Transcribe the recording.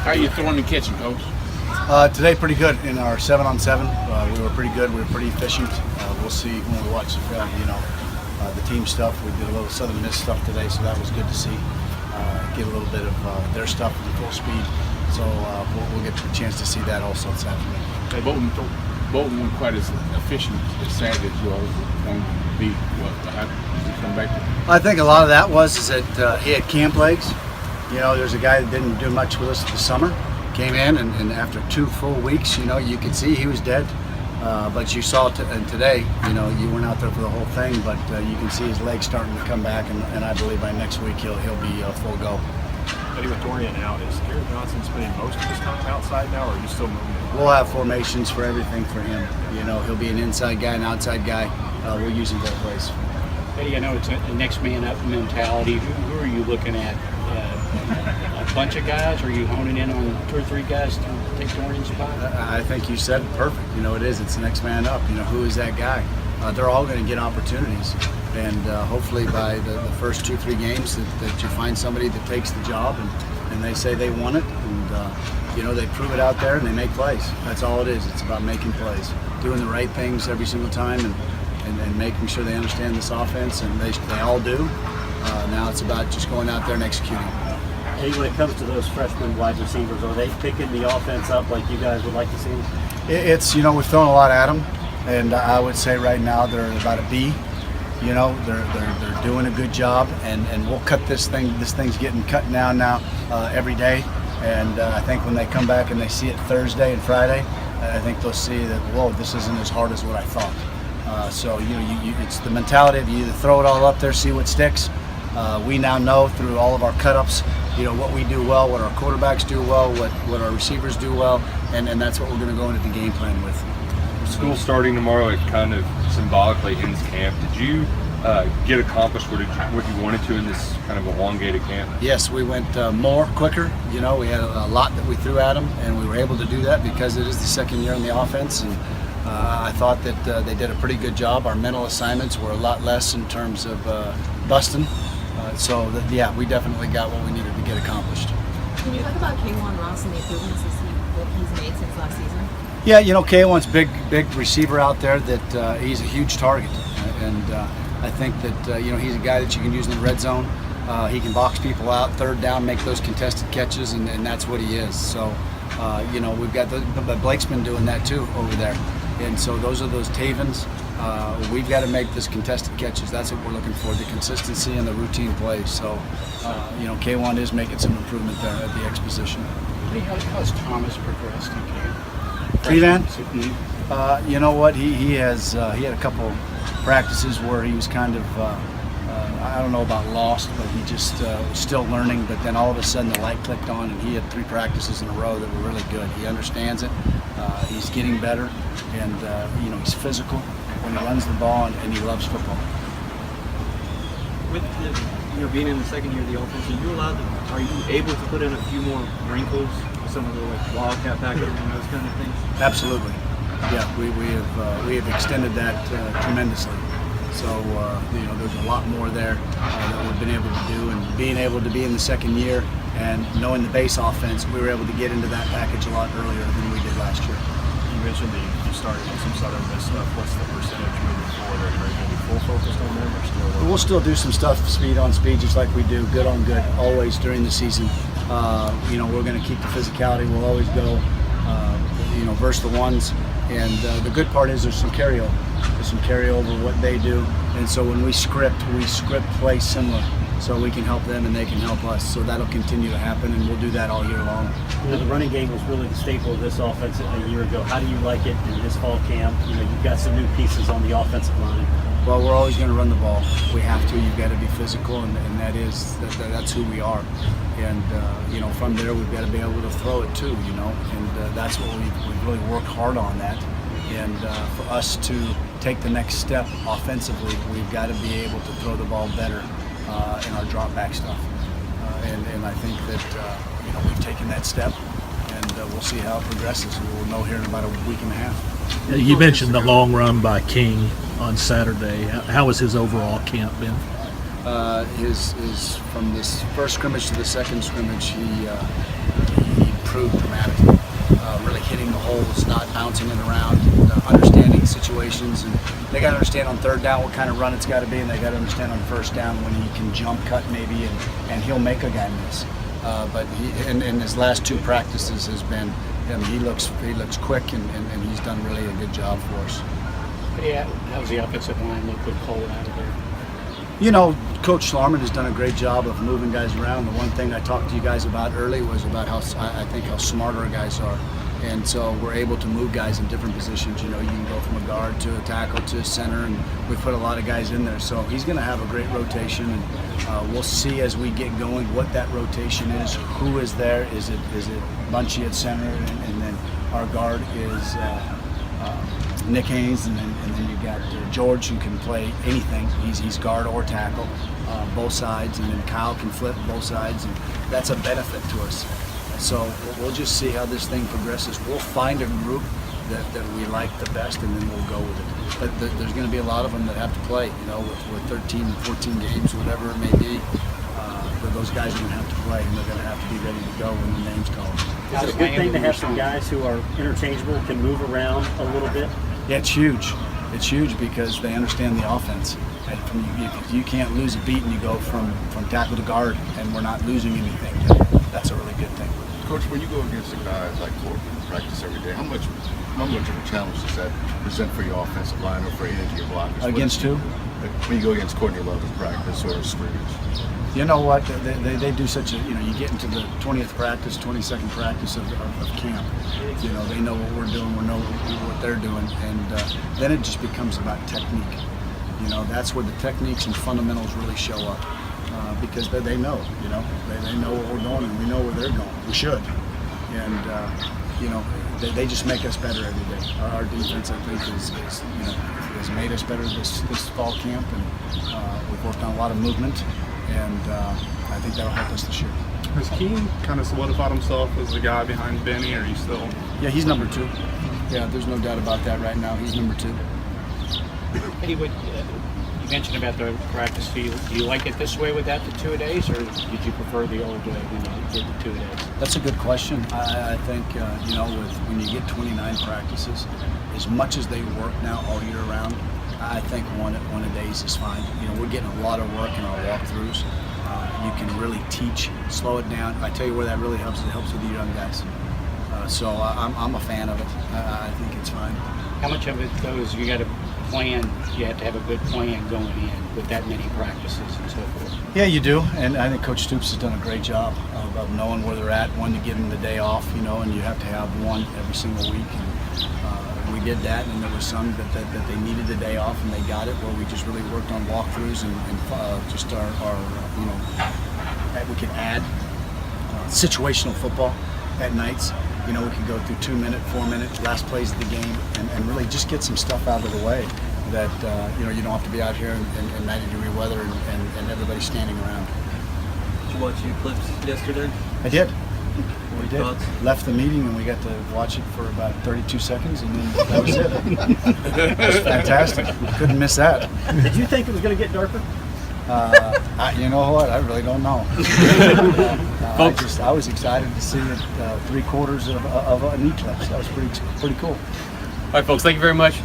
How are you throwing and catching, Coach? Today pretty good in our 7-on-7. We were pretty good. We were pretty efficient. We'll see when we watch the film. The team stuff. We did a little Southern Miss stuff today, so that was good to see. Get a little bit of their stuff in full speed. So we'll get a chance to see that also this afternoon. Hey, Bolton wasn't quite as efficient as Saturday as you always want to be. How did you come back to? I think a lot of that was that he had camp legs. There's a guy that didn't do much with us this summer. Came in and after 2 full weeks, you could see he was dead. But you saw today, you weren't out there for the whole thing, but you can see his legs starting to come back, and I believe by next week he'll be full go. Eddie, with Dorian out, is Garrett Johnson spending most of his time outside now, or are you still moving? We'll have formations for everything for him. He'll be an inside guy, an outside guy. We'll use him both ways. Eddie, I know it's a next man up mentality. Who are you looking at? A bunch of guys, or are you honing in on 2 or 3 guys to take Dorian's spot? I think you said it perfect. It's the next man up. Who is that guy? They're all going to get opportunities, and hopefully by the first 2-3 games that you find somebody that takes the job and they say they want it, and they prove it out there and they make plays. That's all it is. It's about making plays, doing the right things every single time, and making sure they understand this offense, and they all do. Now it's about just going out there and executing. Hey, when it comes to those freshman wide receivers, are they picking the offense up like you guys would like to see them? It's we've thrown a lot at them, and I would say right now they're about a B. They're doing a good job, and we'll cut this thing. This thing's getting cut down now every day, and I think when they come back and they see it Thursday and Friday, I think they'll see that, whoa, this isn't as hard as what I thought. So it's the mentality of you either throw it all up there, see what sticks. We now know through all of our cut-ups, what we do well, what our quarterbacks do well, what our receivers do well, and that's what we're going to go into the game plan with. School starting tomorrow, it kind of symbolically ends camp. Did you get accomplished what you wanted to in this kind of elongated camp? Yes, we went quicker. We had a lot that we threw at them, and we were able to do that because it is the second year in the offense, and I thought that they did a pretty good job. Our mental assignments were a lot less in terms of busting. We definitely got what we needed to get accomplished. Can you talk about K'Wan Ross and the improvements that he's made since last season? Yeah, K'Wan's big receiver out there that he's a huge target, and I think that he's a guy that you can use in the red zone. He can box people out, third down, make those contested catches, and that's what he is. So we've got but Blake's been doing that too over there, and so those are those Tavens. We've got to make this contested catches. That's what we're looking for, the consistency and the routine plays. So, K'Wan is making some improvement there at the X position. How's Thomas progressed in camp? You know what? He had a couple practices where he was kind of I don't know about lost, but he just was still learning. But then all of a sudden the light clicked on, and he had 3 practices in a row that were really good. He understands it. He's getting better, and he's physical when he runs the ball, and he loves football. With being in the second year of the offense, are you able to put in a few more wrinkles with some of the wildcat packages and those kind of things? Absolutely. Yeah, we have extended that tremendously. So there's a lot more there that we've been able to do, and being able to be in the second year and knowing the base offense, we were able to get into that package a lot earlier than we did last year. You mentioned that you started with some Southern Miss stuff. What's the percentage moving forward? Are you going to be full focused on them, or still? We'll still do some stuff speed on speed, just like we do good on good always during the season. We're going to keep the physicality. We'll always go versus the ones, and the good part is there's some carryover. There's some carryover what they do, and so when we script play similar, so we can help them and they can help us. So that'll continue to happen, and we'll do that all year long. The running game was really the staple of this offense a year ago. How do you like it in this fall camp? You've got some new pieces on the offensive line. Well, we're always going to run the ball. We have to. You've got to be physical, and that's who we are. And from there we've got to be able to throw it too. And that's what we've really worked hard on that. And for us to take the next step offensively, we've got to be able to throw the ball better in our drop back stuff. And I think that we've taken that step, and we'll see how it progresses. We'll know here in about a week and a half. You mentioned the long run by King on Saturday. How has his overall camp been? His from this first scrimmage to the second scrimmage, he improved dramatically. Really hitting the holes, not bouncing it around, understanding situations, and they got to understand on third down what kind of run it's got to be, and they got to understand on first down when he can jump cut maybe, and he'll make a guy miss. But he, in his last 2 practices has been, he looks quick, and he's done really a good job for us. Yeah, how's the offensive line look with Cole out of there? You know, Coach Schlarman has done a great job of moving guys around. The one thing I talked to you guys about early was about how I think how smart our guys are. And so we're able to move guys in different positions. You know, you can go from a guard to a tackle to a center, and we put a lot of guys in there. So he's going to have a great rotation, and we'll see as we get going what that rotation is, who is there. Is it Bunchy at center, and then our guard is Nick Haynes, and then you got George, who can play anything. He's guard or tackle, both sides, and then Kyle can flip both sides, and that's a benefit to us. So we'll just see how this thing progresses. We'll find a group that we like the best, and then we'll go with it. But there's going to be a lot of them that have to play, you know, with 13, 14 games, whatever it may be. Those guys are going to have to play, and they're going to have to be ready to go when the name's called. It's a good thing to have some guys who are interchangeable, can move around a little bit. Yeah, it's huge. It's huge because they understand the offense. And you can't lose a beat and you go from tackle to guard, and we're not losing anything. That's a really good thing. Coach, when you go against a guy like Corbin in practice every day, how much of a challenge does that present for your offensive line or for any of your blockers? Against who? When you go against Courtney Love in practice or scrimmage. You know what? They do such a, you know, you get into the 20th practice, 22nd practice of camp. You know, they know what we're doing, we know what they're doing, and then it just becomes about technique. You know, that's where the techniques and fundamentals really show up. Because they know, you know, they know where we're going, and we know where they're going. We should, and you know, they just make us better every day. Our defense, I think, has made us better this fall camp, and we've worked on a lot of movement, and I think that'll help us this year. Has Keene kind of solidified himself as the guy behind Benny, or are you still? Yeah, he's number 2. Yeah, there's no doubt about that right now. He's number 2. Hey, you mentioned about the practice field. Do you like it this way without the 2-a-days, or did you prefer the old way when you did the 2-a-days? That's a good question. I think, you know, when you get 29 practices, as much as they work now all year round, I think one a days is fine. You know, we're getting a lot of work in our walkthroughs. You can really teach, slow it down. I tell you where that really helps. It helps with the young guys. So I'm a fan of it. I think it's fine. How much of it, though, is you got to plan? You have to have a good plan going in with that many practices and so forth. Yeah, you do, and I think Coach Stoops has done a great job of knowing where they're at. One, to give them the day off, you know, and you have to have one every single week. And we did that, and there was some that they needed the day off, and they got it. Where we just really worked on walkthroughs and just our you know, that we could add situational football at nights. You know, we can go through 2-minute, 4-minute, last plays of the game, and really just get some stuff out of the way that, you know, you don't have to be out here in 90-degree weather and everybody standing around. Did you watch your clips yesterday? I did. What We did. thoughts? Left the meeting and we got to watch it for about 32 seconds, and then that was it. It was fantastic. Couldn't miss that. Did you think it was going to get darker? You know what? I really don't know. I was excited to see it 3/4 of an eclipse. That was pretty cool. All right, folks, thank you very much.